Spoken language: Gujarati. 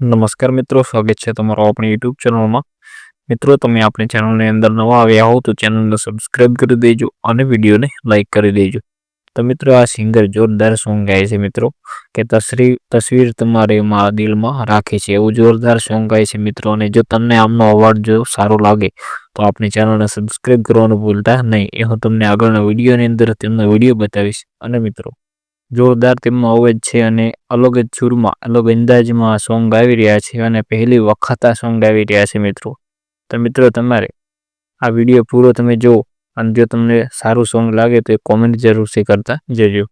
નમસ્કાર મિત્રો, સ્વાગત છે તમારો આપણી યુટ્યુબ ચેનલમાં। મિત્રો, તમે આપણી ચેનલની અંદર નવા આવ્યા હો તો ચેનલને સબસ્ક્રાઇબ કરી દેજો અને વિડીયોને લાઇક કરી દેજો। તો મિત્રો, આ સિંગર જોરદાર સોંગ ગાય છે મિત્રો કે તસવીર તમારે મારા દિલમાં રાખી છે, એવું જોરદાર સોંગ ગાય છે મિત્રો। અને જો તમને આમનો અવાજ જો સારો લાગે તો આપણી ચેનલને સબસ્ક્રાઇબ કરવાનું ભૂલતા નહીં। એ હું તમને આગળના વિડીયોની અંદર તેમનો વિડીયો બતાવીશ। અને મિત્રો, જોરદાર તેમનો અવાજ છે અને અલગ જ સુરમાં અલગ અંદાજમાં આ સોંગ ગાવી રહ્યા છે અને પહેલી વખત આ સોંગ ગાવી રહ્યા છે મિત્રો। તો મિત્રો, તમારે આ વિડીયો પૂરો તમે જુઓ અને જો તમને સારું સોંગ લાગે તો કોમેન્ટ જરૂરથી કરતા જજો।